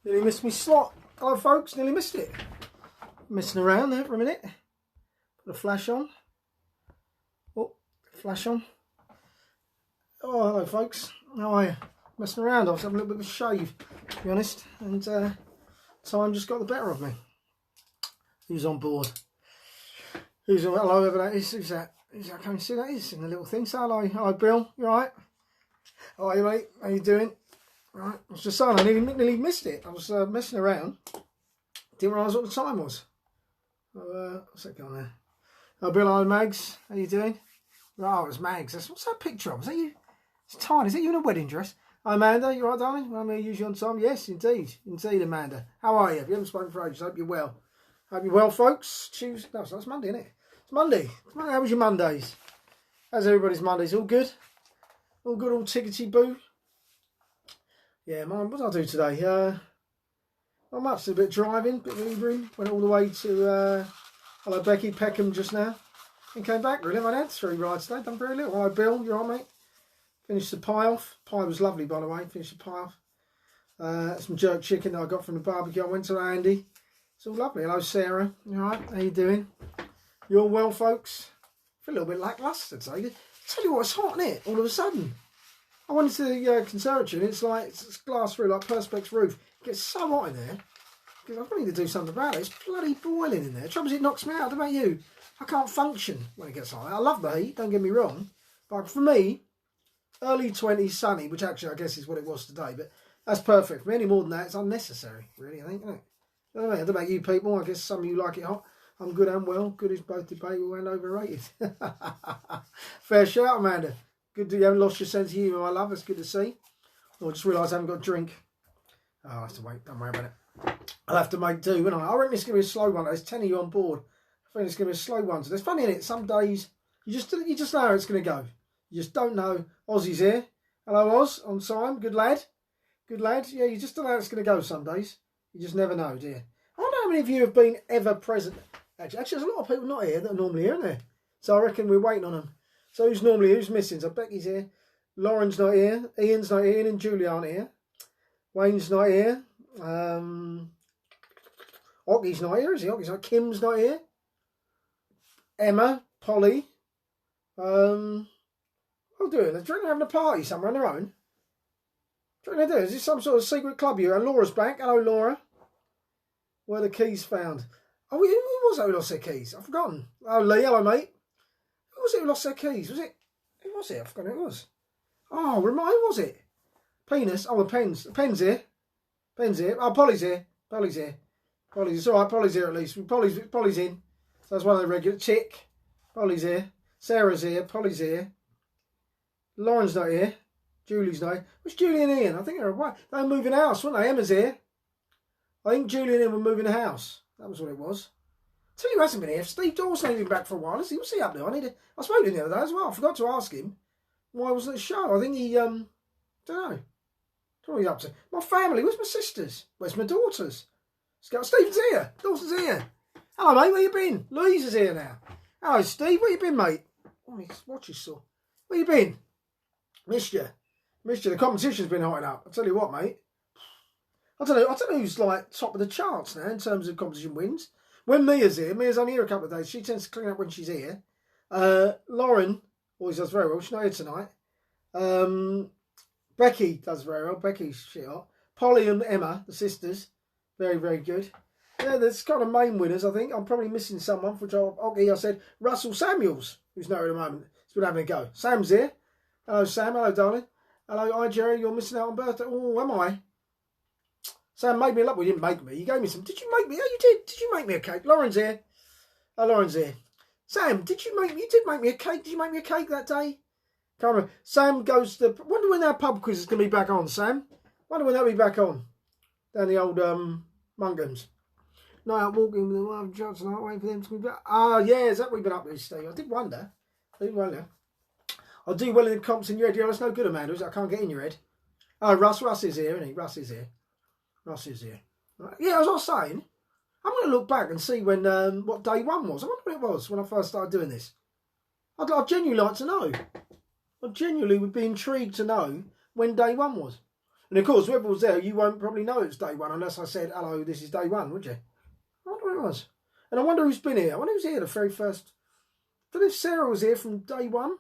Nearly missed my slot. Hello folks, nearly missed it. Messing around there for a minute. Put the flash on. Oh, flash on. Oh, hello folks. How are you? Messing around. I was having a little bit of a shave, to be honest. And time just got the better of me. Who's on board? Who's on? Hello, whoever that is. Who's that? Who's that? Can you see that is in the little thing? So hello. Hello, Bill. You alright? How are you, mate? How you doing? Right, I was just saying, I nearly missed it. I was messing around. Didn't realise what the time was. What's that going there? Oh, Bill, hi, Mags. How you doing? Right, it was Mags. What's that picture of? Is that you? It's tiny. Is that you in a wedding dress? Hi, Amanda. You alright, darling? I'm usually on time. Yes, indeed. Indeed, Amanda. How are you? If you haven't spoken for ages, I hope you're well. Hope you're well, folks. Tuesday. No, it's Monday, isn't it? It's Monday. How was your Mondays? How's everybody's Mondays? All good? All good? All tickety-boo? Yeah, man, what did I do today? Not much, a bit of driving, a bit of Ubering. Went all the way to, hello Becky, Peckham just now. And came back, really. I had 3 rides today, done very little. Hello Bill, you alright mate? Finished the pie off. Pie was lovely, by the way, finished the pie off. Some jerk chicken that I got from the barbecue. I went to Andy. It's all lovely. Hello Sarah, you alright? How you doing? You all well, folks? I feel a little bit lacklustre today. Tell you what, it's hot, isn't it? All of a sudden. I went to the conservatory and it's like it's glass roof, like Perspex roof. It gets so hot in there because I need to do something about it. It's bloody boiling in there. The trouble is it knocks me out. What about you? I can't function when it gets hot. I love the heat, don't get me wrong. But for me, early 20s sunny, which actually I guess is what it was today, but that's perfect. For me, any more than that, it's unnecessary, really, I think, isn't it? I don't know about you people. I guess some of you like it hot. I'm good and well. Good is both debatable and overrated. Fair shout, Amanda. Good that you haven't lost your sense of humour, my love. It's good to see. I just realised I haven't got a drink. Oh, I have to wait. Don't worry about it. I'll have to make do, won't I? I reckon it's going to be a slow one. There's 10 of you on board. I think it's going to be a slow one. So it's funny, isn't it? Some days you just know how it's going to go. You just don't know. Ozzy's here. Hello, Oz. On time. Good lad. Good lad. Yeah, you just don't know how it's going to go some days. You just never know, do you? I wonder how many of you have been ever present. Actually, there's a lot of people not here that are normally here, aren't there? So I reckon we're waiting on them. So who's missing? So Becky's here. Lauren's not here. Ian's not here. Ian and Julie aren't here. Wayne's not here. Ocky's not here, is he? Ocky's not. Kim's not here. Emma, Polly. What are they doing? They're having a party somewhere on their own. What are they doing? Is this some sort of secret club here? And Laura's back. Hello, Laura. Where are the keys found? Oh, who was that who lost their keys? I've forgotten. Oh, Lee. Hello, mate. Who was it who lost their keys? Was it? Who was it? I've forgotten who it was. Oh, who was it? Penis. Oh, the pens. The pen's here. Pen's here. Oh, Polly's here. Polly's here. Polly's. It's all right. Polly's here at least. Polly's in. So that's one of the regular. Chick. Polly's here. Sarah's here. Polly's here. Lauren's not here. Julie's not here. Where's Julie and Ian? I think they're away. They were moving house, weren't they? Emma's here. I think Julie and Ian were moving a house. That was what it was. Tell you who hasn't been here. Steve Dawson ain't been back for a while. What's he up there? I spoke to him the other day as well. I forgot to ask him why wasn't the show. I think he don't know. What are you up to? My family. Where's my sisters? Where's my daughters? Steve's here. Dawson's here. Hello, mate. Where you been? Louise is here now. Hello, Steve. Where you been, mate? Oh, his watch is sore. Where you been? Missed you. The competition's been hotting up. I'll tell you what, mate. I don't know who's like top of the charts now in terms of competition wins. When Mia's here, Mia's only here a couple of days. She tends to clean up when she's here. Lauren always does very well. She's not here tonight. Becky does very well. Becky's shit hot. Polly and Emma, the sisters, very, very good. Yeah, there's kind of main winners, I think. I'm probably missing someone, which I said Russell Samuels, who's not here at the moment. He's been having a go. Sam's here. Hello, Sam. Hello, darling. Hello, hi, Jerry. You're missing out on birthday. Oh, am I? Sam made me a lot. Well, you didn't make me. You gave me some. Did you make me? Oh, you did. Did you make me a cake? Lauren's here. Oh, Lauren's here. Sam, did you make me? You did make me a cake. Did you make me a cake that day? Can't remember. Sam goes to. Wonder when our pub quiz is going to be back on, Sam. Wonder when that'll be back on. Down the old Monkham's. Night out walking with the wife and judge tonight, waiting for them to come back. Ah, yeah, is that what we've been up to, Steve? I did wonder. I'll do well in the comps in your head. Yeah, that's no good, Amanda. I can't get in your head. Oh, Russ is here, isn't he? Russ is here. Right. Yeah, as I was saying, I'm going to look back and see when what day one was. I wonder when it was when I first started doing this. I'd genuinely like to know. I genuinely would be intrigued to know when day one was. And of course, whoever was there, you won't probably know it's day one unless I said, hello, this is day one, would you? I wonder who it was. And I wonder who's been here. I wonder who's here the very first. I don't know if Sarah was here from day one.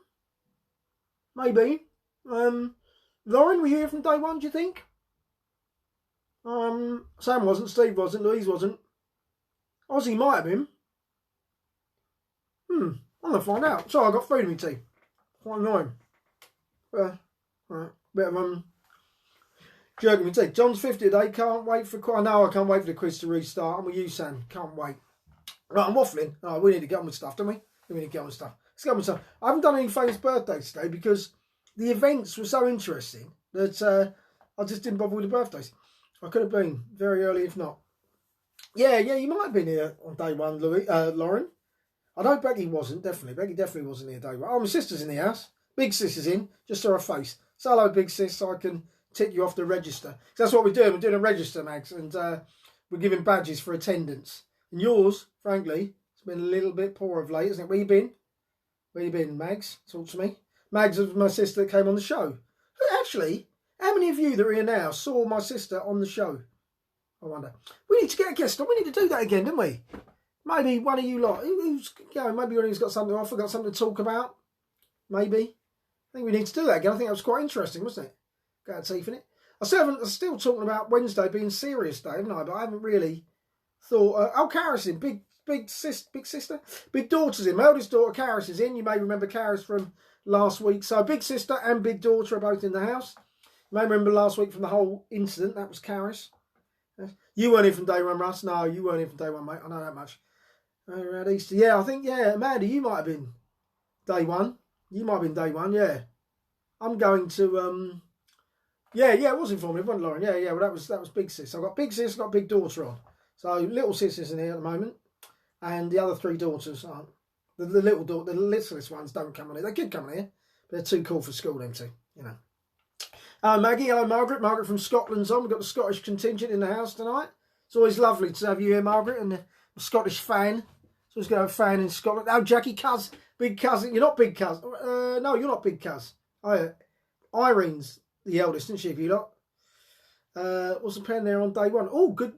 Maybe. Lauren, were you here from day one, do you think? Sam wasn't, Steve wasn't, Louise wasn't. Ozzy might have been. I'm going to find out. Sorry, I got food in my tea. Quite annoying. Right, bit of jerking my teeth. John's 50 today. Can't wait for. I know I can't wait for the quiz to restart. I'm with you, Sam. Can't wait. Right, I'm waffling. Oh, we need to get on with stuff, don't we? We need to get on with stuff. Let's get on with stuff. I haven't done any famous birthdays today because the events were so interesting that I just didn't bother with the birthdays. I could have been very early if not. Yeah, you might have been here on day one, Lauren. I know Becky wasn't, definitely. Becky definitely wasn't here day one. Oh, my sister's in the house. Big sis is in. Just saw her face. Say hello, big sis, so I can tick you off the register. That's what we're doing. We're doing a register, Mags, and we're giving badges for attendance. And yours, frankly, it's been a little bit poor of late, isn't it? Where you been? Where you been, Mags? Talk to me. Mags was my sister that came on the show. Actually, how many of you that are here now saw my sister on the show? I wonder. We need to get a guest on. We need to do that again, don't we? Maybe one of you lot. Who's, maybe one of you's got something off. Got something to talk about. Maybe. I think we need to do that again. I think that was quite interesting, wasn't it? Got a teeth in it. I'm still talking about Wednesday being serious day, haven't I? But I haven't really thought. Karis in, big sister, big daughter's in. My eldest daughter, Karis, is in. You may remember Karis from last week. So big sister and big daughter are both in the house. You may remember last week from the whole incident. That was Karis. You weren't here from day one, Russ. No, you weren't here from day one, mate. I know that much. Around Easter. Yeah, I think, Amanda, you might have been day one. You might have been day one, yeah. I'm going to, it was informative, wasn't it, Lauren? Yeah, well, that was big sis. I've got big sis, got big daughter on. So little sis isn't here at the moment. And the other three daughters aren't. The little daughter, the littlest ones don't come on here. They could come on here, but they're too cool for school, them two, you know. Maggie, hello, Margaret. Margaret from Scotland's on. We've got the Scottish contingent in the house tonight. It's always lovely to have you here, Margaret, and a Scottish fan. So let's go a fan in Scotland. Oh, Jackie Cuz, big cousin. You're not big Cuz. No, you're not big Cuz. Irene's the eldest, isn't she, if you lot? What's the pen there on day one? Oh, good.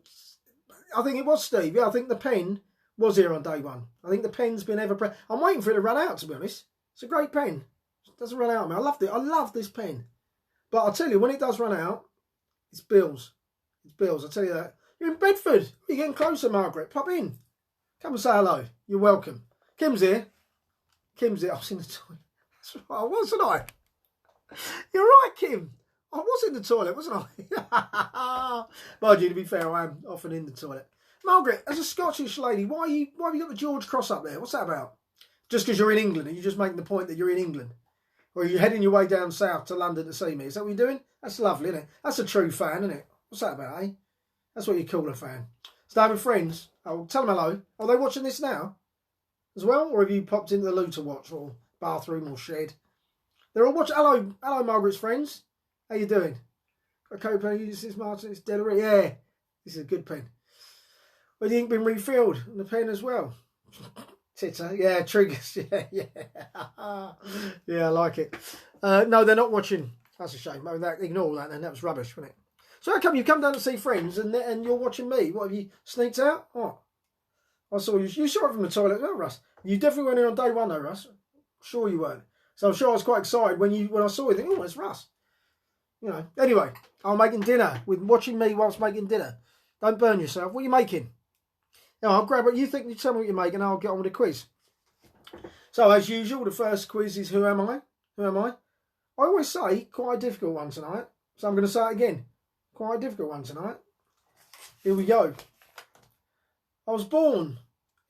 I think it was Steve. Yeah, I think the pen was here on day one. I think the pen's been ever. I'm waiting for it to run out, to be honest. It's a great pen. It doesn't run out on me. I loved it. I love this pen. But I'll tell you, when it does run out, it's bills. It's bills, I'll tell you that. You're in Bedford. You're getting closer, Margaret. Pop in. Come and say hello. You're welcome. Kim's here. Kim's here. I was in the toilet. That's right, wasn't I? You're right, Kim. I was in the toilet, wasn't I? Mind you, to be fair, I am often in the toilet. Margaret, as a Scottish lady, why have you got the George Cross up there? What's that about? Just because you're in England? Are you just making the point that you're in England? Or are you heading your way down south to London to see me? Is that what you're doing? That's lovely, isn't it? That's a true fan, isn't it? What's that about, eh? That's what you call a fan. Staying with friends. Oh, tell them hello. Are they watching this now as well? Or have you popped into the loo to watch, or bathroom or shed? They're all watching. Hello, Margaret's friends. How you doing? Okay, pen. This is Martin. It's Delaware. Yeah, this is a good pen. Well, the ink been refilled and the pen as well. Titter, yeah, triggers, yeah, I like it. No, they're not watching. That's a shame. Ignore that then. That was rubbish, wasn't it? So how come you come down to see friends and you're watching me? What, have you sneaked out? Oh, I saw you. You saw it from the toilet, no, Russ? You definitely weren't here on day one, though, Russ. Sure you weren't. So I'm sure I was quite excited when I saw you. Think, oh, it's Russ. You know. Anyway, I'm making dinner with watching me whilst making dinner. Don't burn yourself. What are you making? Now, I'll grab what you think. You tell me what you're making, and I'll get on with the quiz. So, as usual, the first quiz is Who Am I? Who am I? I always say quite a difficult one tonight. So I'm going to say it again. Quite a difficult one tonight. Here we go. I was born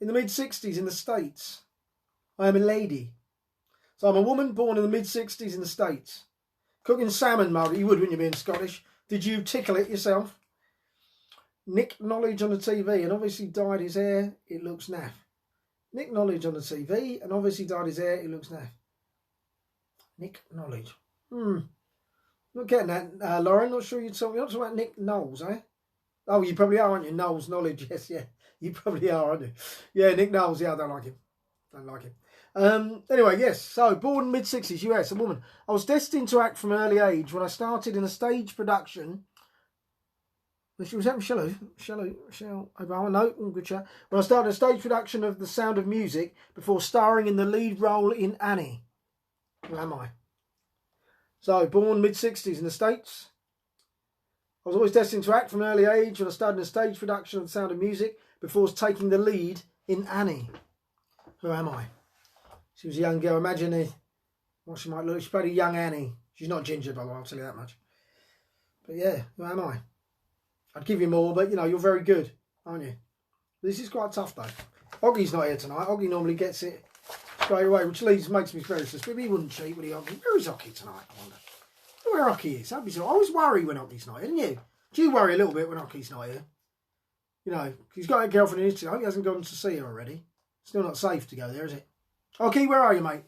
in the mid-60s in the States. I am a lady. So I'm a woman born in the mid-60s in the States. Cooking salmon, Margaret. You would, wouldn't you, being Scottish? Did you tickle it yourself? Nick Knowledge on the TV and obviously dyed his hair. It looks naff. Nick Knowledge on the TV and obviously dyed his hair. It looks naff. Nick Knowledge. Not getting that, Lauren. Not sure you're talking about Nick Knowles, eh? Oh, you probably are, aren't you? Knowles Knowledge. Yes, yeah. You probably are, aren't you? Yeah, Nick Knowles. Yeah, I don't like him. Don't like him. Anyway, yes. So, born mid-60s, US, a woman. I was destined to act from an early age when I started in a stage production. She was having Michelle Obama. No, good chat. When I started a stage production of The Sound of Music before starring in the lead role in Annie. Who am I? So, born mid-60s in the States. I was always destined to act from an early age when I started in a stage production of The Sound of Music before taking the lead in Annie. Who am I? She was a young girl. Imagine what she might look. She played a young Annie. She's not ginger, by the way, I'll tell you that much. But yeah, who am I? I'd give you more, but you know, you're very good, aren't you? This is quite tough, though. Oggy's not here tonight. Oggy normally gets it straight away, which makes me very suspicious. He wouldn't cheat, would he, Oggy? Where is Oggy tonight, I wonder? Where Oggy is? I always worry when Oggy's not here, didn't you? Do you worry a little bit when Oggy's not here? You know, he's got a girlfriend in Italy. I hope he hasn't gone to see her already. Still not safe to go there, is it? Oggy, where are you, mate?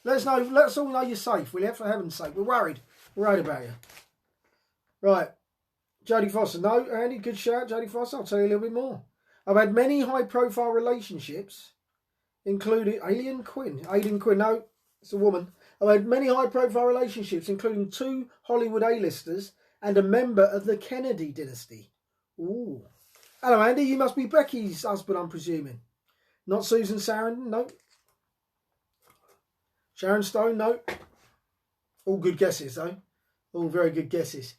Let us know. Let us all know you're safe, will you? For heaven's sake. We're worried. We're worried about you. Right. Jodie Foster. No, Andy, good shout, Jodie Foster. I'll tell you a little bit more. I've had many high-profile relationships, including Aileen Quinn. No, it's a woman. I've had many high-profile relationships, including 2 Hollywood A-listers and a member of the Kennedy dynasty. Ooh. Hello, Andy. You must be Becky's husband, I'm presuming. Not Susan Sarandon. No. Sharon Stone. No. All good guesses, though. All very good guesses.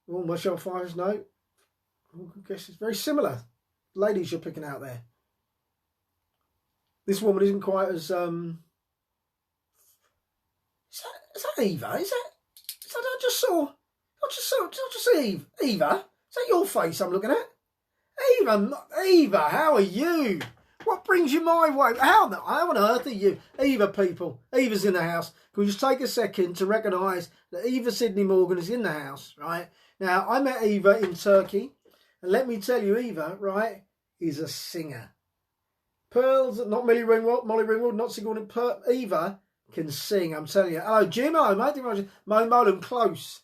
Oh, Michelle Pfeiffer, no. All good guesses. Very similar. Ladies you're picking out there. This woman isn't quite as... Is that Eva? Is that I just saw Eve. Eva? Is that your face I'm looking at? Eva, how are you? What brings you my way? How on earth are you? Eva, people. Eva's in the house. Can we just take a second to recognise that Eva Sidney Morgan is in the house, right? Now, I met Eva in Turkey, and let me tell you, Eva, right, is a singer. Pearls, not Molly Ringwald, not Sigourney, Eva can sing, I'm telling you. Hello, Jim, hello, mate. Mo Molan, close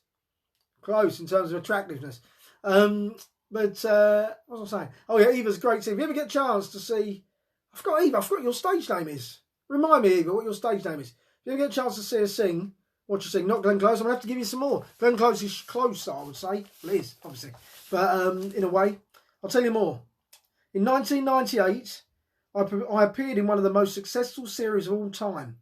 in terms of attractiveness. But what was I saying? Oh, yeah, Eva's great. If you ever get a chance to see, I forgot what your stage name is. Remind me, Eva, what your stage name is. If you ever get a chance to see her sing, watch her sing. Not Glenn Close. I'm going to have to give you some more. Glenn Close is closer, I would say. Liz, obviously. But in a way, I'll tell you more. In 1998, I appeared in one of the most successful series of all time,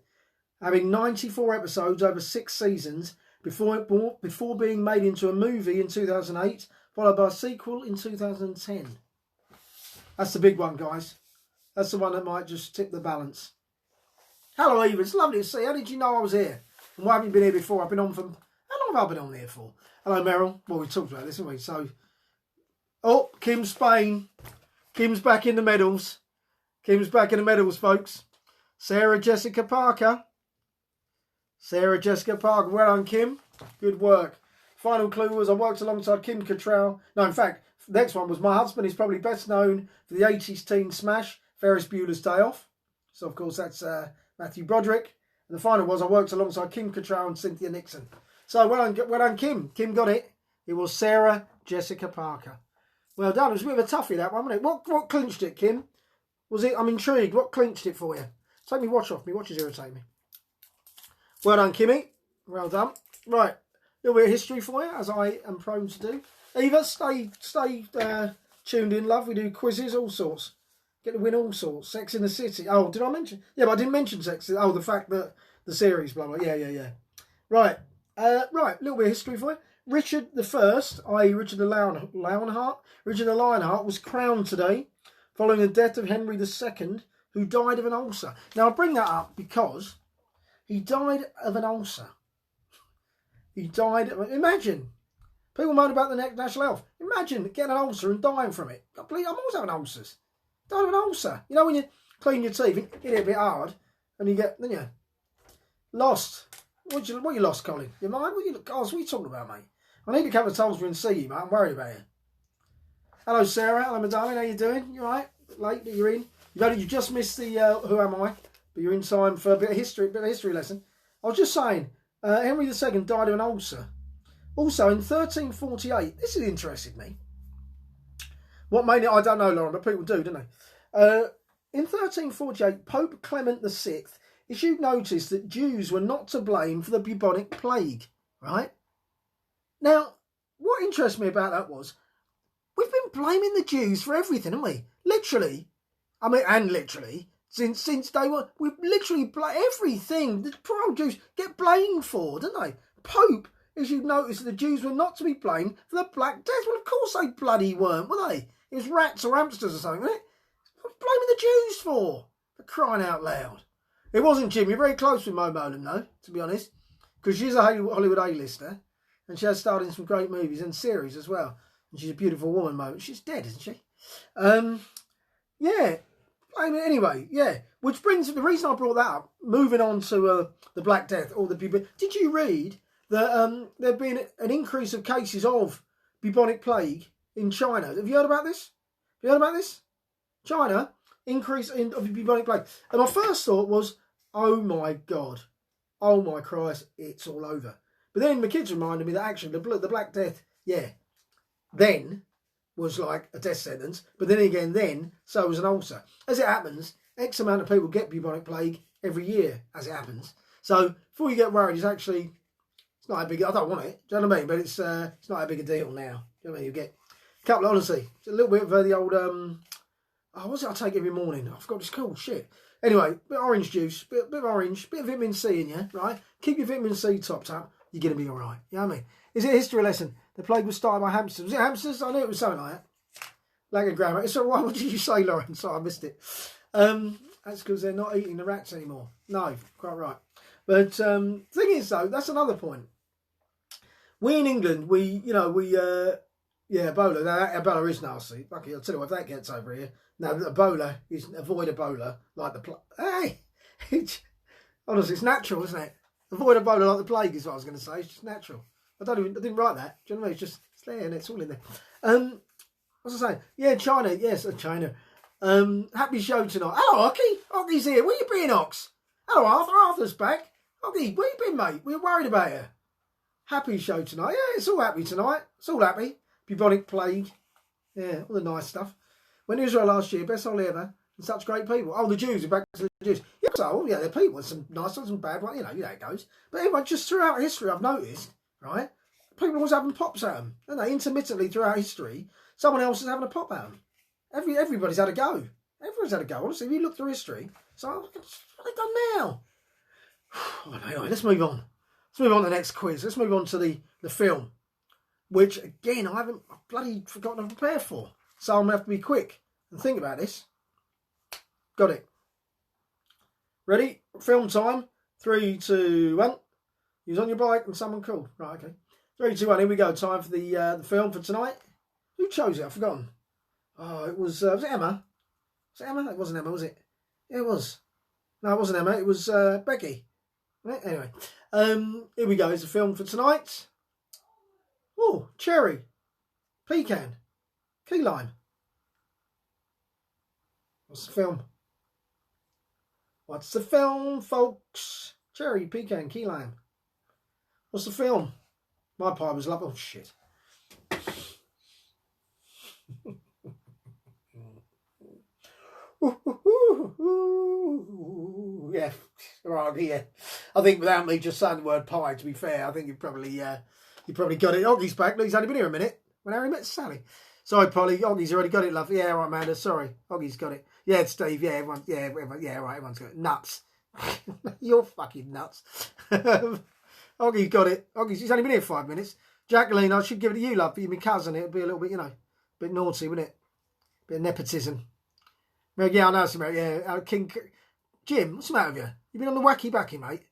having 94 episodes over 6 seasons before being made into a movie in 2008, followed by a sequel in 2010. That's the big one, guys. That's the one that might just tip the balance. Hello, Eva. It's lovely to see you. How did you know I was here? And why haven't you been here before? I've been on for... How long have I been on here for? Hello, Meryl. Well, we talked about this, haven't we? So... Oh, Kim Spain. Kim's back in the medals. Kim's back in the medals, folks. Sarah Jessica Parker. Well done, Kim. Good work. Final clue was I worked alongside Kim Cattrall. No, in fact, the next one was my husband is probably best known for the 80s teen smash, Ferris Bueller's Day Off. So, of course, that's Matthew Broderick. And the final was I worked alongside Kim Cattrall and Cynthia Nixon. So, well done, Kim. Kim got it. It was Sarah Jessica Parker. Well done. It was a bit of a toughie, that one, wasn't it? What clinched it, Kim? Was it? I'm intrigued. What clinched it for you? Take me watch off. Me watches irritate me. Well done, Kimmy. Well done. Right. A little bit of history for you, as I am prone to do. Eva, stay tuned in, love. We do quizzes, all sorts. Get to win all sorts. Sex in the City. Oh, did I mention? Yeah, but I didn't mention Sex. Oh, the fact that the series, blah, blah. Yeah. Right. A little bit of history for you. Richard I, i.e. Richard the Lionheart, was crowned today following the death of Henry II, who died of an ulcer. Now, I bring that up because he died of an ulcer. Imagine. People moan about the National Health. Imagine getting an ulcer and dying from it. I'm always having ulcers. Died of an ulcer. You know when you clean your teeth, hit it a bit hard, and you get, then you lost. What you lost, Colin? Your mind? What are you talking about, mate? I need to come to Tolsbury and see you, mate. I'm worried about you. Hello, Sarah. Hello, my darling. How you doing? You all right? Late that you're in? You just missed the Who Am I? But you're in time for a bit of history lesson. I was just saying, Henry II died of an ulcer. Also, in 1348, this has interested me. What made it? I don't know, Lauren, but people do, don't they? in 1348, Pope Clement VI issued notice that Jews were not to blame for the bubonic plague, right? Now, what interests me about that was, we've been blaming the Jews for everything, haven't we? Literally. I mean, and literally, since day one, we've literally blamed everything the poor old Jews get blamed for, don't they? Pope issued notice that the Jews were not to be blamed for the Black Death. Well, of course they bloody weren't, were they? It was rats or hamsters or something, wasn't it? What blaming the Jews for crying out loud? It wasn't Jim. You're very close with Mo Mowlam, though, to be honest, because she's a Hollywood A-lister, and she has starred in some great movies and series as well. And she's a beautiful woman, Mo. She's dead, isn't she? Yeah. I mean, anyway, yeah. Which brings the reason I brought that up. Moving on to the Black Death or the bubonic. Did you read that there've been an increase of cases of bubonic plague in China? Have you heard about this? Have you heard about this? China, increase of bubonic plague. And my first thought was, oh my God, oh my Christ, it's all over. But then my kids reminded me that actually the Black Death, yeah, then was like a death sentence. But then again, so was an ulcer. As it happens, X amount of people get bubonic plague every year, as it happens. So before you get worried, it's not a big, I don't want it, do you know what I mean? But it's not a big a deal now. Do you know what I mean? You get a couple of, honestly, it's a little bit of the old, what's it I take every morning? I forgot what it's called, shit. Anyway, bit of orange juice, bit of orange, bit of vitamin C in you, right? Keep your vitamin C topped up, you're going to be all right. You know what I mean? Is it a history lesson? The plague was started by hamsters. Was it hamsters? I knew it was something like that. Like a grammar. So what did you say, Lauren? Sorry, I missed it. That's because they're not eating the rats anymore. No, quite right. But thing is, though, that's another point. We in England, Ebola. Now, Ebola is nasty. Okay, I'll tell you what, if that gets over here. Now, Ebola is avoid Ebola like the plague. Hey, honestly, it's natural, isn't it? Avoid Ebola like the plague is what I was going to say. It's just natural. I didn't write that. Do you know what I mean? It's there and it's all in there. What's I saying? Yeah, China. Yes, China. Happy show tonight. Hello, Ocky. Ocky's here. Where you been, Ox? Hello, Arthur. Arthur's back. Ocky, where you been, mate? We were worried about you. Happy show tonight. Yeah, it's all happy tonight. It's all happy. Bubonic plague. Yeah, all the nice stuff. Went to Israel last year. Best holiday ever. And such great people. Oh, the Jews. We're back to the Jews. Yeah, so, yeah, they're people. Some nice ones and bad ones. You know how it goes. But anyway, just throughout history, I've noticed, right? People always having pops at them. And they intermittently throughout history, someone else is having a pop at them. Everybody's had a go. Everyone's had a go. Honestly, if you look through history, so what have they done now? Anyway, let's move on. Let's move on to the next quiz. Let's move on to the film, which, again, I've bloody forgotten to prepare for. So I'm going to have to be quick and think about this. Got it. Ready? Film time. 3, 2, 1. You was on your bike and someone called. Right, okay. 3, 2, 1. Here we go. Time for the film for tonight. Who chose it? I've forgotten. Oh, it was it Emma? Was it Emma? It wasn't Emma, was it? Yeah, it was. No, it wasn't Emma. It was Becky. Right? Anyway, here we go. It's a film for tonight. Oh, cherry, pecan, key lime. What's the film? What's the film, folks? Cherry, pecan, key lime. What's the film? My pie was lovely. Oh, shit. Yeah, right, yeah. I think without me just saying the word pie, to be fair, I think you probably got it. Oggy's back. Look, he's only been here a minute. When Harry met Sally. Sorry, Polly. Oggy's already got it, love. Yeah, right, Amanda. Sorry. Oggy's got it. Yeah, Steve. Yeah, everyone. Yeah, right. Everyone's got it. Nuts. You're fucking nuts. Oggy's got it. He's only been here 5 minutes. Jacqueline, I should give it to you, love. For you, my cousin. It'd be a little bit, a bit naughty, wouldn't it? Bit of nepotism. Yeah, I know it's about, yeah. King Jim, what's the matter with you? You been on the wacky backy, mate?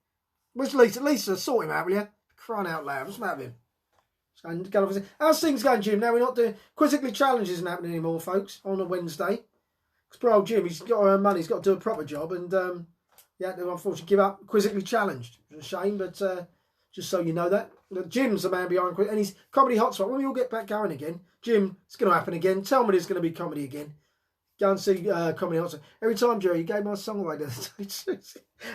Where's Lisa? Lisa, sort him out, will you? Crying out loud. What's the matter with him? How's things going, Jim? Now we're not doing Quizzically Challenge isn't happening anymore, folks, on a Wednesday. Because poor old Jim, he's got to earn money, he's got to do a proper job, and he had to unfortunately give up Quizzically Challenged. It's a shame, but just so you know that. Jim's the man behind and he's Comedy Hotspot. When we all get back going again, Jim, it's going to happen again. Tell me there's going to be comedy again. Go and see Comedy Hotspot. Every time, Jerry, you gave my song away. Is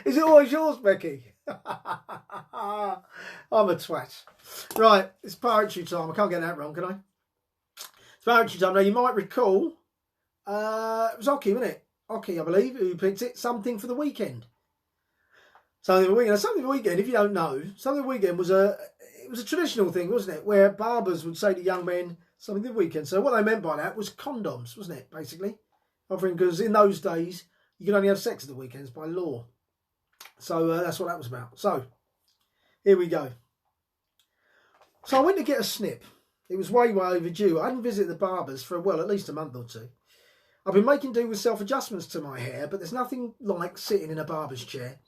it always yours, Becky? I'm a twat. Right, it's poetry time. I can't get that wrong, can I? It's poetry time. Now, you might recall, it was Ocky, wasn't it? Ocky, I believe, who picked it. Something for the Weekend. Something for the Weekend. Something for the Weekend, if you don't know, Something for the Weekend was a traditional thing, wasn't it? Where barbers would say to young men, something for the weekend. So what they meant by that was condoms, wasn't it, basically? Offering, because in those days, you could only have sex at the weekends by law. So that's what that was about. So, here we go. So I went to get a snip. It was way overdue. I hadn't visited the barbers for, well, at least a month or two. I've been making do with self-adjustments to my hair, but there's nothing like sitting in a barber's chair.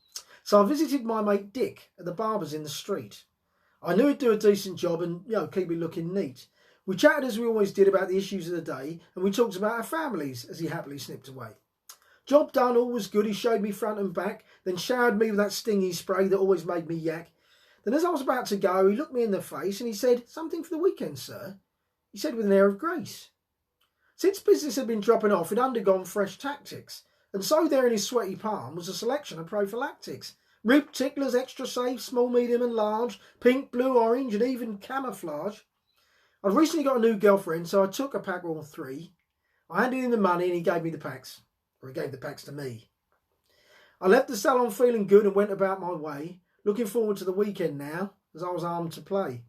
So I visited my mate Dick at the barber's in the street. I knew he'd do a decent job and, keep it looking neat. We chatted as we always did about the issues of the day, and we talked about our families as he happily snipped away. Job done, all was good. He showed me front and back, then showered me with that stingy spray that always made me yak. Then as I was about to go, he looked me in the face and he said, "Something for the weekend, sir," he said with an air of grace. Since business had been dropping off, he'd undergone fresh tactics, and so there in his sweaty palm was a selection of prophylactics. Rib ticklers, extra safe, small, medium and large, pink, blue, orange and even camouflage. I'd recently got a new girlfriend, so I took a pack or 3. I handed him the money and he gave me the packs. Or he gave the packs to me. I left the salon feeling good and went about my way, looking forward to the weekend now, as I was armed to play.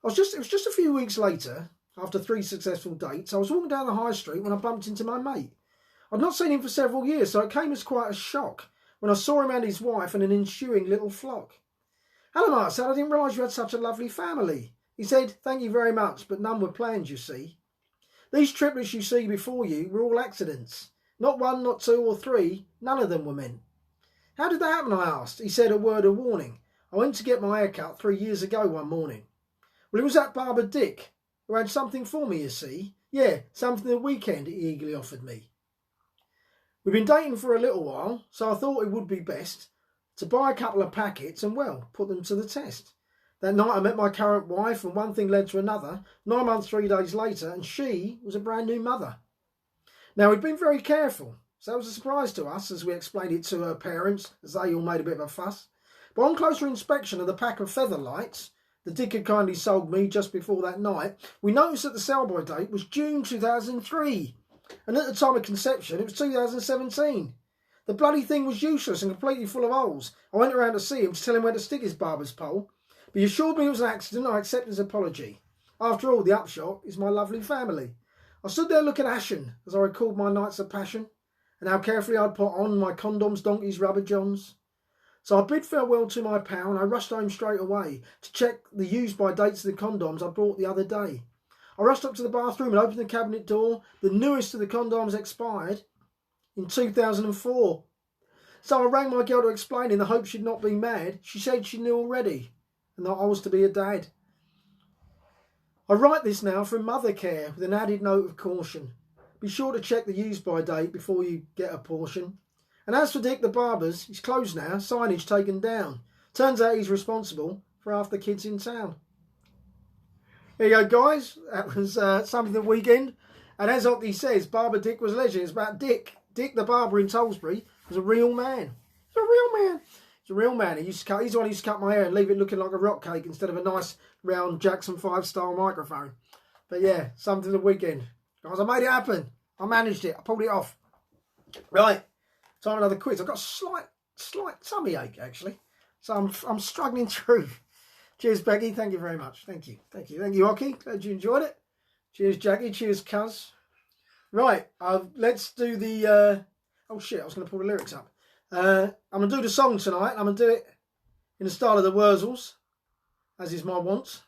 It was just a few weeks later, after 3 successful dates, I was walking down the high street when I bumped into my mate. I'd not seen him for several years, so it came as quite a shock when I saw him and his wife and an ensuing little flock. "Hello, Mark," I said, "I didn't realise you had such a lovely family." He said, "Thank you very much, but none were planned, you see. These triplets you see before you were all accidents. Not 1, not 2 or 3, none of them were meant." "How did that happen?" I asked. He said, a word of warning. "I went to get my hair cut 3 years ago one morning." "Well, it was that barber Dick who had something for me, you see. Yeah, something for the weekend," he eagerly offered me. We've been dating for a little while, so I thought it would be best to buy a couple of packets and, well, put them to the test. That night I met my current wife and one thing led to another. 9 months, 3 days later, and she was a brand new mother. Now, we'd been very careful, so it was a surprise to us as we explained it to her parents, as they all made a bit of a fuss. But on closer inspection of the pack of feather lights that Dick had kindly sold me just before that night, we noticed that the sell-by date was June 2003, and at the time of conception it was 2017. The bloody thing was useless and completely full of holes. I went around to see him to tell him where to stick his barber's pole, but he assured me it was an accident. I accept his apology. After all, the upshot is my lovely family. I stood there looking ashen as I recalled my nights of passion, and how carefully I'd put on my condoms, donkeys, rubber johns. So I bid farewell to my pal and I rushed home straight away to check the use-by dates of the condoms I bought the other day. I rushed up to the bathroom and opened the cabinet door. The newest of the condoms expired in 2004. So I rang my girl to explain in the hope she'd not be mad. She said she knew already and that I was to be a dad. I write this now from Mothercare with an added note of caution. Be sure to check the use-by date before you get a portion. And as for Dick the barber's, he's closed now, signage taken down. Turns out he's responsible for half the kids in town. There you go, guys. That was something the weekend. And as Ocky says, Barber Dick was a legend. It's about Dick. Dick the barber in Tollesbury was a real man. He's a real man. He's a real man. He's the one who used to cut my hair and leave it looking like a rock cake instead of a nice round Jackson 5 style microphone. But yeah, something the weekend. Guys, I made it happen. I managed it. I pulled it off. Right. Time for another quiz. I've got a slight tummy ache, actually. So I'm struggling through. Cheers, Becky. Thank you very much. Thank you. Thank you. Thank you, Ocky. Glad you enjoyed it. Cheers, Jackie. Cheers, Cuz. Right. Let's do the... oh, shit. I was going to pull the lyrics up. I'm going to do the song tonight. I'm going to do it in the style of the Wurzels, as is my wont.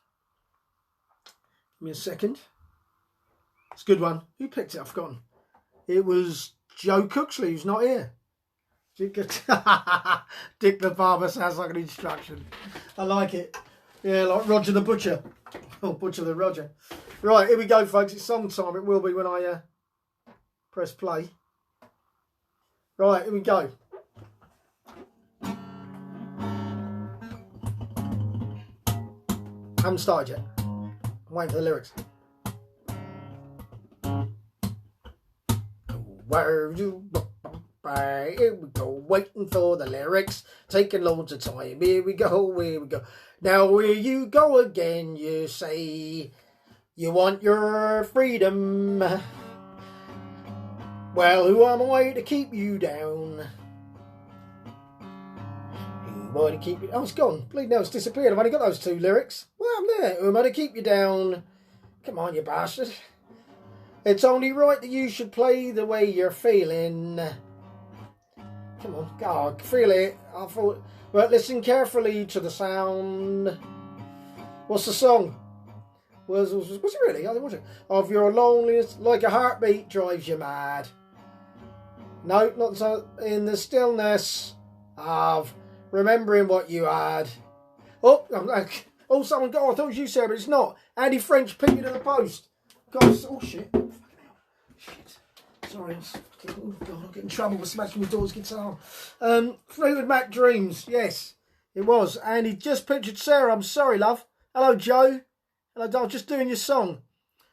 Give me a second. It's a good one. Who picked it? I've forgotten. It was Joe Cooksley, who's not here. Dick the barber sounds like an instruction. I like it. Yeah, like Roger the Butcher. Oh, Butcher the Roger. Right, here we go, folks. It's song time. It will be when I press play. Right, here we go. I haven't started yet. I'm waiting for the lyrics. Where you by? Here we go, waiting for the lyrics, taking loads of time. Here we go, here we go. Now here you go again, you say you want your freedom. Well, who am I to keep you down? Who am I to keep you... Oh, it's gone. Bleeding hell, it's disappeared. I've only got those 2 lyrics. What happened there? Who am I to keep you down? Come on, you bastard. It's only right that you should play the way you're feeling. Come on. God, feel it. I thought... But listen carefully to the sound. What's the song? Was it really? I didn't watch it. Of your loneliness, like a heartbeat drives you mad. No, not so. In the stillness of remembering what you had. Oh, someone got. I thought it was you, Sarah, but it's not. Andy French pinned me to the post. God, oh shit! Shit. Sorry, oh God, I'll get in trouble for smashing my daughter's guitar. Fleetwood Mac Dreams. Yes, it was. And he just pictured Sarah. I'm sorry, love. Hello, Joe. Hello, I'm just doing your song.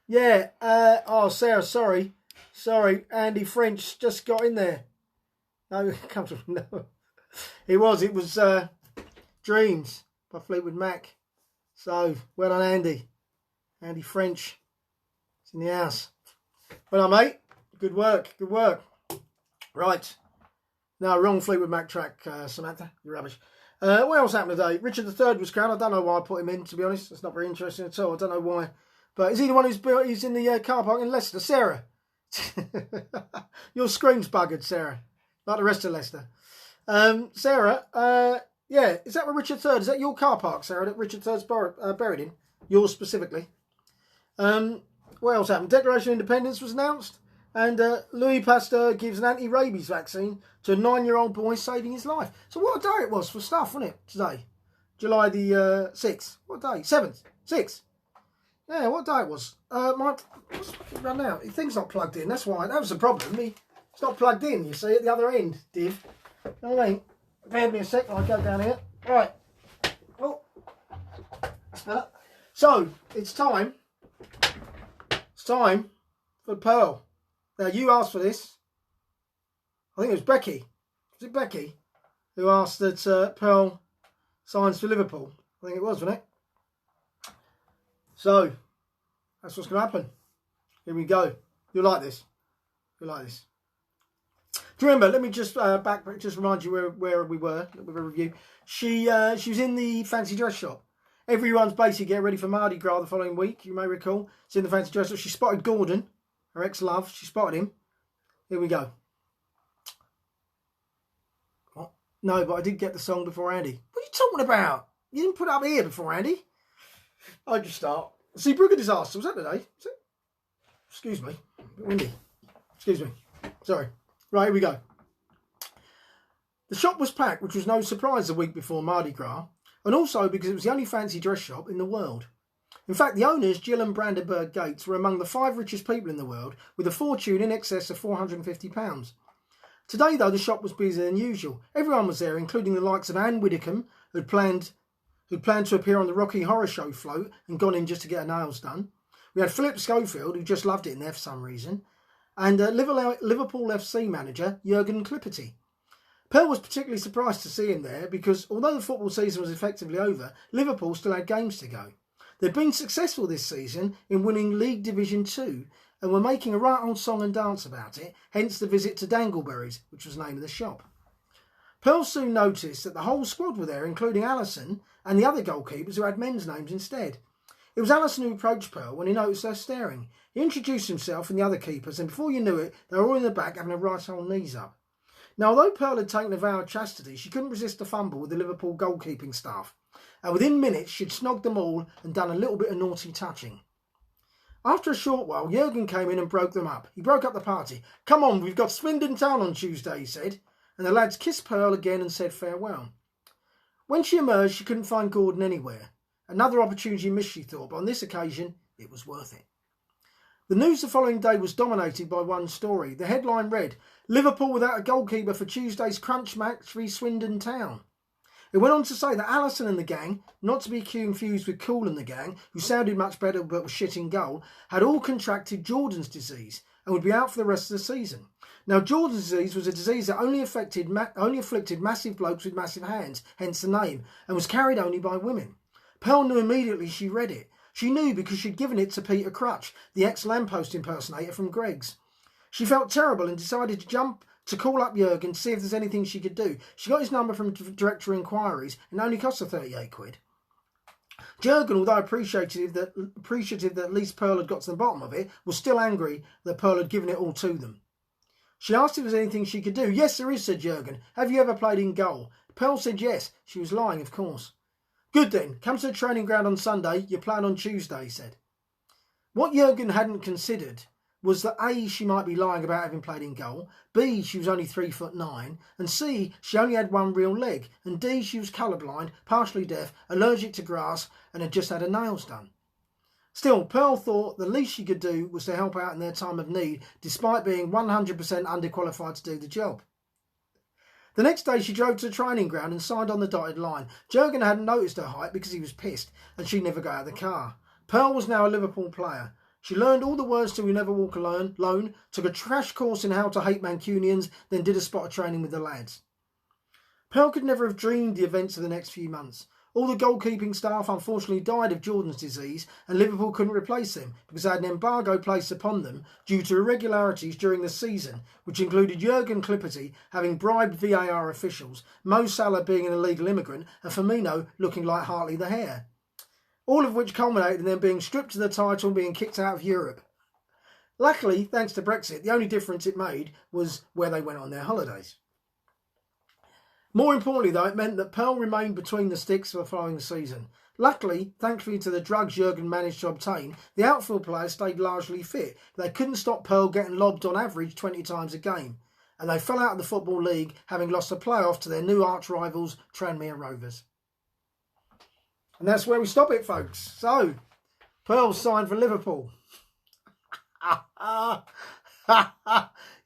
Yeah. Oh, Sarah, sorry. Sorry, Andy French just got in there. No, comes from no. It was Dreams by Fleetwood Mac. So, well done, Andy. Andy French. It's in the house. Well done, mate. Good work. Good work. Right. No, wrong Fleetwood Mac track, Samantha. You're rubbish. What else happened today? Richard III was crowned. I don't know why I put him in, to be honest. It's not very interesting at all. I don't know why. But is he the one he's in the car park in Leicester? Sarah. Your screen's buggered, Sarah. Like the rest of Leicester. Sarah, yeah, is that where Richard III? Is that your car park, Sarah, that Richard III's buried in? Yours specifically. What else happened? Declaration of Independence was announced. And Louis Pasteur gives an anti-rabies vaccine to a 9-year-old boy, saving his life. So what a day it was for stuff, wasn't it, today? July the 6th. What day? 7th? 6th? Yeah, what day it was? What's run now? The thing's not plugged in, that's why. That was the problem. It's not plugged in, you see, at the other end, Div. You know what I mean? Bear me a sec, I'll go down here. Right. Oh. That's better. So, it's time. It's time for Pearl. Now, you asked for this. I think it was Becky. Was it Becky who asked that Pearl signs for Liverpool? I think it was, wasn't it? So, that's what's going to happen. Here we go. You'll like this. You'll like this. Do you remember? Let me just just remind you where we were with a review. She was in the fancy dress shop. Everyone's basically getting ready for Mardi Gras the following week. You may recall. It's in the fancy dress shop. She spotted Gordon, her ex-love. She spotted him. Here we go. What? No, but I did get the song before Andy. What are you talking about? You didn't put it up here before Andy. I just start. See, Brugger Disaster. Was that today? Was it? Excuse me. A bit windy. Excuse me. Sorry. Right, here we go. The shop was packed, which was no surprise the week before Mardi Gras, and also because it was the only fancy dress shop in the world. In fact, the owners, Jill and Brandenburg Gates, were among the 5 richest people in the world, with a fortune in excess of £450. Today, though, the shop was busier than usual. Everyone was there, including the likes of Anne Widdecombe, who'd planned to appear on the Rocky Horror Show float and gone in just to get her nails done. We had Philip Schofield, who just loved it in there for some reason, and Liverpool FC manager Jurgen Klippert. Pearl was particularly surprised to see him there because although the football season was effectively over, Liverpool still had games to go. They'd been successful this season in winning League Division 2 and were making a right old song and dance about it, hence the visit to Dangleberries, which was the name of the shop. Pearl soon noticed that the whole squad were there, including Allison and the other goalkeepers who had men's names instead. It was Allison who approached Pearl when he noticed her staring. He introduced himself and the other keepers, and before you knew it, they were all in the back having a right old knees up. Now, although Pearl had taken a vow of chastity, she couldn't resist a fumble with the Liverpool goalkeeping staff, and within minutes she'd snogged them all and done a little bit of naughty touching. After a short while, Jurgen came in and broke them up. He broke up the party. "Come on, we've got Swindon Town on Tuesday," he said, and the lads kissed Pearl again and said farewell. When she emerged, she couldn't find Gordon anywhere. Another opportunity missed, she thought, but on this occasion, it was worth it. The news the following day was dominated by one story. The headline read, "Liverpool without a goalkeeper for Tuesday's crunch match v Swindon Town." It went on to say that Allison and the gang, not to be confused with Cool and the gang, who sounded much better but was shit in goal, had all contracted Jordan's disease and would be out for the rest of the season. Now, Jordan's disease was a disease that only afflicted massive blokes with massive hands, hence the name, and was carried only by women. Pearl knew immediately she read it. She knew because she'd given it to Peter Crutch, the ex-Lamppost impersonator from Greggs. She felt terrible and decided to jump to call up Jurgen to see if there's anything she could do. She got his number from Director of Inquiries and it only cost her 38 quid. Jurgen, although appreciative that at least Pearl had got to the bottom of it, was still angry that Pearl had given it all to them. She asked if there was anything she could do. Yes, there is, said Jurgen. Have you ever played in goal? Pearl said yes. She was lying, of course. Good then. Come to the training ground on Sunday. You're playing on Tuesday, he said. What Jurgen hadn't considered was that A, she might be lying about having played in goal, B, she was only 3'9", and C, she only had one real leg, and D, she was colourblind, partially deaf, allergic to grass, and had just had her nails done. Still, Pearl thought the least she could do was to help out in their time of need, despite being 100% underqualified to do the job. The next day she drove to the training ground and signed on the dotted line. Jurgen hadn't noticed her height because he was pissed, and she never got out of the car. Pearl was now a Liverpool player. She learned all the words to We Never Walk Alone, took a crash course in how to hate Mancunians, then did a spot of training with the lads. Pearl could never have dreamed the events of the next few months. All the goalkeeping staff unfortunately died of Jordan's disease, and Liverpool couldn't replace them because they had an embargo placed upon them due to irregularities during the season, which included Jurgen Clipperty having bribed VAR officials, Mo Salah being an illegal immigrant, and Firmino looking like Hartley the Hare. All of which culminated in them being stripped of the title and being kicked out of Europe. Luckily, thanks to Brexit, the only difference it made was where they went on their holidays. More importantly, though, it meant that Pearl remained between the sticks for the following season. Luckily, thankfully to the drugs Jurgen managed to obtain, the outfield players stayed largely fit. They couldn't stop Pearl getting lobbed on average 20 times a game. And they fell out of the Football League, having lost a playoff to their new arch-rivals, Tranmere Rovers. And that's where we stop it, folks. So, Pearl signed for Liverpool.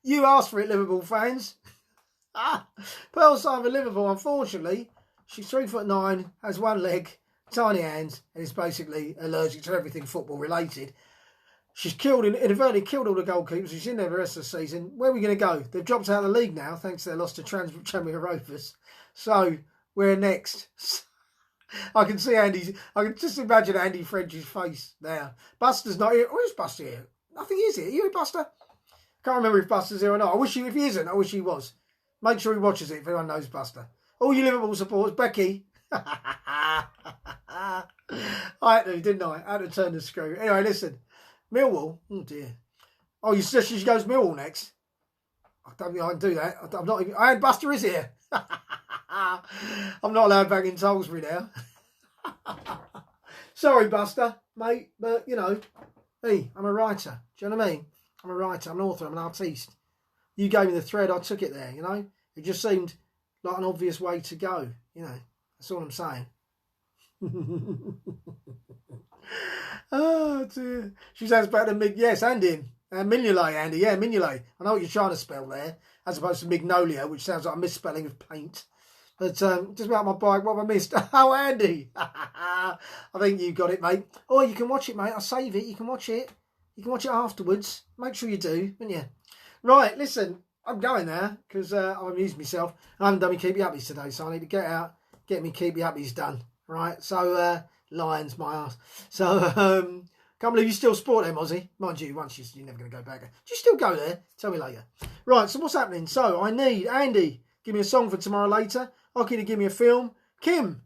You asked for it, Liverpool fans. Pearl signed for Liverpool. Unfortunately, she's 3'9", has one leg, tiny hands, and is basically allergic to everything football related. She's inadvertently killed all the goalkeepers. She's in there the rest of the season. Where are we going to go? They've dropped out of the league now, thanks to their loss to Tranmere Rovers. So, we're next. I can just imagine Andy French's face now. Buster's not here. Where's Buster here? I think he is here. Are you here, Buster? Can't remember if Buster's here or not. If he isn't, I wish he was. Make sure he watches it if anyone knows Buster. All you Liverpool supporters, Becky. I had to, didn't I? I had to turn the screw. Anyway, listen. Millwall. Oh, dear. Oh, you suggest she goes Millwall next? I don't think I can do that. I'm not even... And Buster is here. I'm not allowed back in Salisbury now. Sorry, Buster, mate, but, you know, hey, I'm a writer. Do you know what I mean? I'm a writer, I'm an author, I'm an artiste. You gave me the thread, I took it there, you know? It just seemed like an obvious way to go, you know? That's all I'm saying. Oh, dear. She sounds better than Mig. Yes, and him. Mignolet, Andy. Yeah, Mignolet. I know what you're trying to spell there, as opposed to Mignolia, which sounds like a misspelling of paint. But just about my bike, what have I missed? Oh, Andy. I think you got it, mate. Oh, you can watch it, mate. I'll save it. You can watch it. You can watch it afterwards. Make sure you do, wouldn't you? Right, listen. I'm going now because I've amused myself. I haven't done my Keep You Uppies today, so I need to get out, get me Keep You Uppies done. Right, so Lions, my ass. So can't believe you still sport them, Aussie. Mind you, once you're never going to go back. Do you still go there? Tell me later. Right, so what's happening? So I need Andy. Give me a song for tomorrow later. Oki to give me a film. Kim,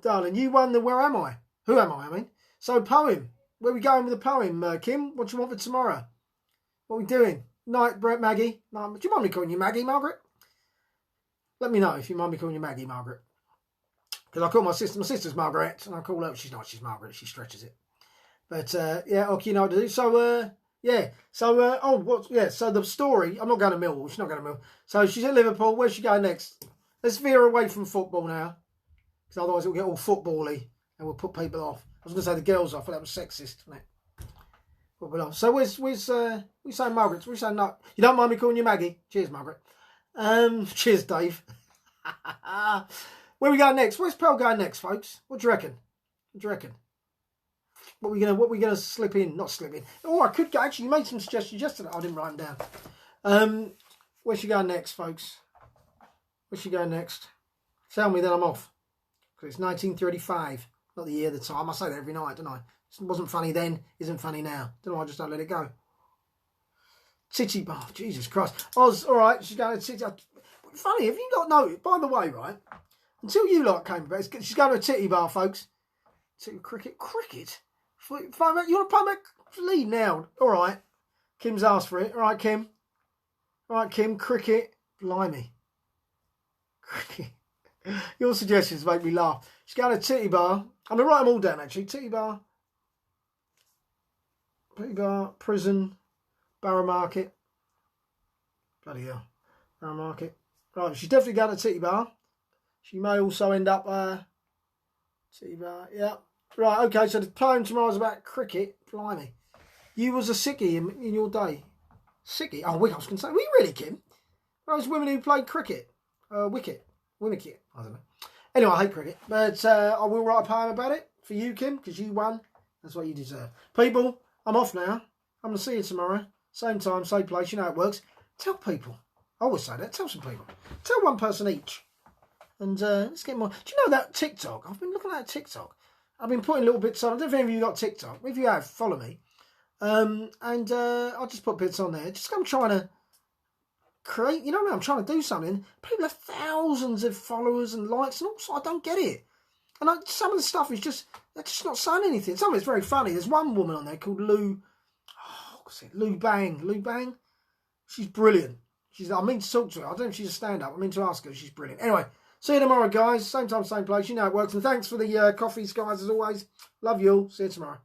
darling, you won the Where Am I? Who am I mean? So poem. Where are we going with the poem, Kim? What do you want for tomorrow? What are we doing? Night, Brett, Maggie. Do you mind me calling you Maggie, Margaret? Let me know if you mind me calling you Maggie, Margaret. Because I call my sister's Margaret, and I call her, she's Margaret, she stretches it. But, yeah, okay, you know what to do. So, yeah, so, so the story, I'm not going to Millwall, she's not going to Millwall. So she's at Liverpool, where's she going next? Let's veer away from football now, because otherwise it'll get all football-y, and we'll put people off. I was going to say the girls off, but that was sexist, wasn't it? So where's we say Margaret? We say no. You don't mind me calling you Maggie? Cheers, Margaret. Cheers, Dave. Where are we going next? Where's Pearl going next, folks? What do you reckon? What are we gonna slip in? Not slip in. Oh, I could go. Actually, you made some suggestions yesterday. I didn't write them down. Where's she going next, folks? Where's she going next? Tell me, then I'm off. Because it's 1935, not the year, the time. I say that every night, don't I? It wasn't funny then, isn't funny now. Don't know, I just don't let it go. Titty bar. Jesus Christ. Oz, all right, she's going to titty. Funny, have you not noticed? By the way, right, until you lot came back, she's going to a titty bar, folks. Cricket? You want to play back lead now? All right. Kim's asked for it. All right, Kim. All right, Kim. Cricket. Blimey. Cricket. Your suggestions make me laugh. She's going to titty bar. I'm going to write them all down, actually. Titty bar. Prison. Borough Market. Bloody hell. Borough Market. Right, she's definitely going to titty bar. She may also end up titty bar. Yeah. Right, okay, so the poem tomorrow's about cricket. Blimey. You was a sickie in your day. Sickie? Oh, I was going to say, were you really, Kim? Those women who played cricket. Wicket. Wicket. I don't know. Anyway, I hate cricket. But I will write a poem about it for you, Kim, because you won. That's what you deserve. People, I'm off now. I'm going to see you tomorrow. Same time, same place. You know how it works. Tell people. I always say that. Tell some people. Tell one person each. And let's get more. Do you know that TikTok? I've been looking at TikTok. I've been putting little bits on. I don't know if any of you got TikTok. If you have, follow me. I'll just put bits on there. Just I'm trying to create, you know what I mean? I'm trying to do something. People have thousands of followers and likes and all sorts. I don't get it. And some of the stuff is just, they're just not saying anything. Some of it's very funny. There's one woman on there called Lou Bang. Lou Bang? She's brilliant. I mean to talk to her. I don't know if she's a stand-up. I mean to ask her. She's brilliant. Anyway, see you tomorrow, guys. Same time, same place. You know how it works. And thanks for the coffees, guys, as always. Love you all. See you tomorrow.